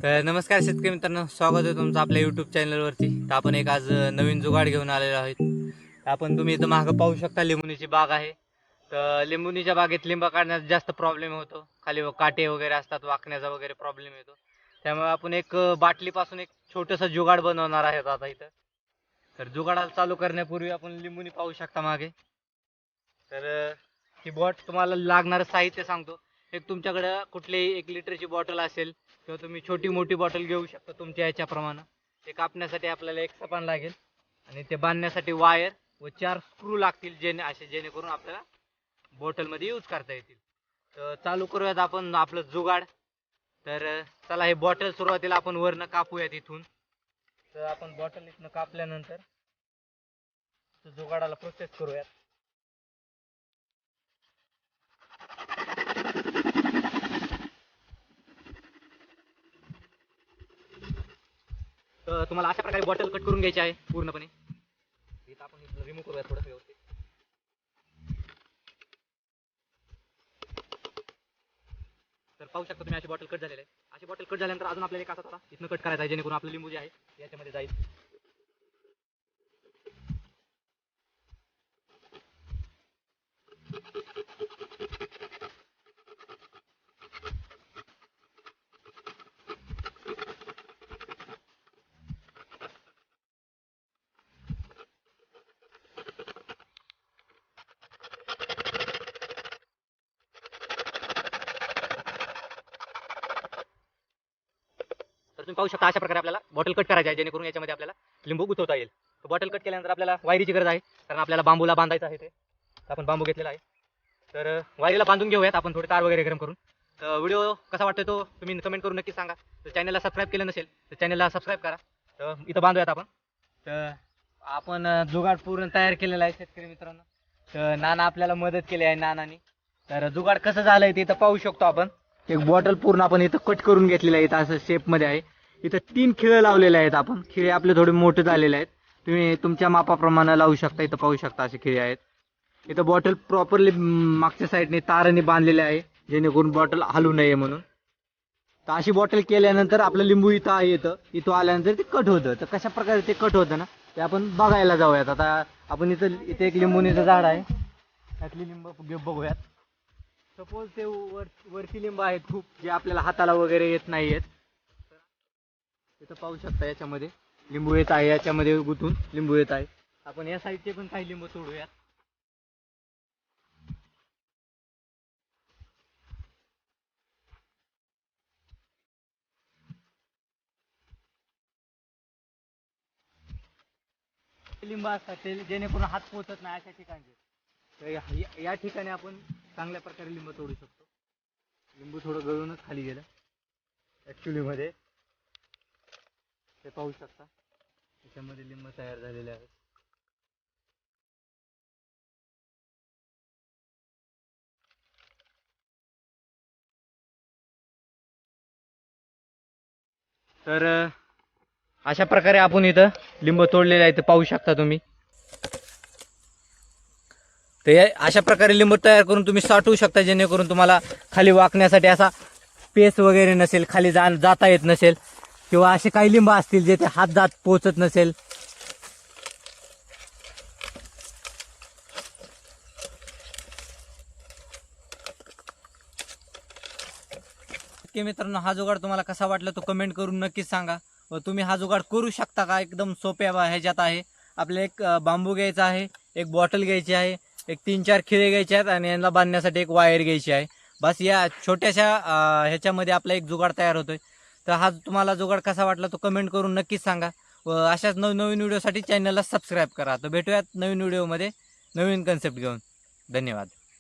तर नमस्कार शेतकरी मित्रांनो, स्वागत आहे तुमचं आपल्या यूट्यूब चॅनलवरती। तर आपण एक आज नवीन जुगाड घेऊन आलेलो आहोत। तर आपण तुम्ही इथं मागं पाहू शकता, लिंबुनीची बाग आहे। तर लिंबुनीच्या बागेत लिंबा काढण्यात जास्त प्रॉब्लेम होतो, खाली काटे वगैरे असतात, वाकण्याचा वगैरे प्रॉब्लेम येतो। त्यामुळे आपण एक बाटलीपासून एक छोटंसं जुगाड बनवणार आहेत आता इथं। तर जुगाडाला चालू करण्यापूर्वी आपण लिंबुनी पाहू शकता मागे। तर ही बॉट तुम्हाला लागणारं साहित्य सांगतो। एक तुमच्याकडे कुठलीही 1 लिटरची बॉटल असेल किंवा तुम्ही छोटी मोठी बॉटल घेऊ शकता तुमच्या याच्याप्रमाणे। ते कापण्यासाठी आपल्याला एक सपान लागेल आणि ते बांधण्यासाठी वायर व 4 स्क्रू लागतील, जेणेकरून आपल्याला बॉटलमध्ये यूज करता येतील। तर चालू करूयात आपण आपलं जुगाड। तर चला, हे बॉटल सुरुवातीला आपण वरनं कापूयात इथून। तर आपण बॉटल इथनं कापल्यानंतर जुगाडाला प्रोसेस करूयात। तर तुम्हाला अशा प्रकारे बॉटल कट करून घ्यायची आहे पूर्णपणे। इथं आपण रिमूव्ह करूया थोडं व्यवस्थित। तर पाहू शकता तुम्ही, अशी बॉटल कट झालेली आहे। अशी बॉटल कट झाल्यानंतर अजून आपल्याला एक असा थोडा इथनं कट करायचा आहे, जेणेकरून आपलं लिंबू जे आहे याच्यामध्ये जाईल। तर तुम्ही पाहू शकता, अशा प्रकारे आपल्याला बॉटल कट करायची आहे, जेणेकरून याच्यामध्ये आपल्याला लिंबू गुंतवता येईल। तर बॉटल कट केल्यानंतर आपल्याला वायरीची गरज आहे, कारण आपल्याला बांबूला बांधायचं आहे। ते आपण बांबू घेतलेला आहे। तर वायरीला बांधून घेऊयात आपण, थोडे तार वगैरे गरम करून। तर व्हिडिओ कसा वाटतो तो तुम्ही कमेंट करून नक्की सांगा। तर चॅनलला सबस्क्राईब केलं नसेल तर चॅनलला सबस्क्राईब करा। तर इथं बांधूयात आपण। तर आपण जुगाड पूर्ण तयार केलेला आहे शेतकरी मित्रांनो। तर नाना आपल्याला मदत केली आहे नानानी। तर जुगाड कसं झालंय ते इथं पाहू शकतो आपण। एक बॉटल पूर्ण आपण इथं कट करून घेतलेलं आहे, इथं असं शेप मध्ये आहे। इथं 3 खिळे लावलेले आहेत आपण। खिळे आपले थोडे मोठे झालेले आहेत, तुम्ही तुमच्या मापाप्रमाणे लावू शकता। इथं पाहू शकता असे खिळे आहेत। इथं बॉटल प्रॉपरली मागच्या साईडने ताराने बांधलेले आहे, जेणेकरून बॉटल हलू नये म्हणून। तर अशी बॉटल केल्यानंतर आपलं लिंबू इथं येतं, इथं आल्यानंतर ते कट होतं। तर कशा प्रकारे ते कट होतं ना, ते आपण बघायला जाऊयात। आता आपण इथे एक लिंबुनीचं झाड आहे, त्यातली लिंब बघूयात। सपोज ते वरती लिंब आहेत खूप, जे आपल्याला हाताला वगैरे येत नाहीयेत। इथं पाहू शकता, याच्यामध्ये लिंबू येत आहे, याच्यामध्ये गुंतून लिंबू येत आहे। आपण या साईडचे पण काही लिंबू तोडूयात। लिंब असतात ते जेणेकरून हात पोहोचत नाही अशा ठिकाणचे। तर या ठिकाणी आपण चांगल्या प्रकारे लिंब तोडू शकतो। लिंबू थोडं गळूनच खाली गेलं ऍक्च्युली मध्ये, ते पाहू शकता त्याच्यामध्ये लिंब तयार झालेले आहेत। तर अशा प्रकारे आपण इथं लिंब तोडलेले आहे, ते पाहू शकता तुम्ही। तर अशा प्रकारे लिंब तयार करून तुम्ही साठवू शकता, जेणेकरून तुम्हाला खाली वाकण्यासाठी असा पेस वगैरे नसेल, खाली जाता येत नसेल, किंवा असे काही लिंब असतील जे ते हात जात पोहोचत नसेल। मित्रांनो, हा जुगाड तुम्हाला कसा वाटला तो कमेंट करून नक्कीच सांगा। व तुम्ही हा जुगाड करू शकता का? एकदम सोप्या ह्याच्यात आहे। आपल्याला एक बांबू घ्यायचा आहे, एक बॉटल घ्यायची आहे, एक 3-4 खिळे घ्यायचे आहेत आणि यांना बांधण्यासाठी एक वायर घ्यायची आहे। बस या छोट्याशा ह्याच्यामध्ये आपला एक जुगाड तयार होतोय। तर हा तुम्हाला जुगाड कसा वाटला तो कमेंट करून नक्कीच सांगा। व अशाच नवनवीन व्हिडिओसाठी चॅनलला सबस्क्राईब करा। तर भेटूयात नवीन व्हिडिओमध्ये नवीन कन्सेप्ट घेऊन। धन्यवाद।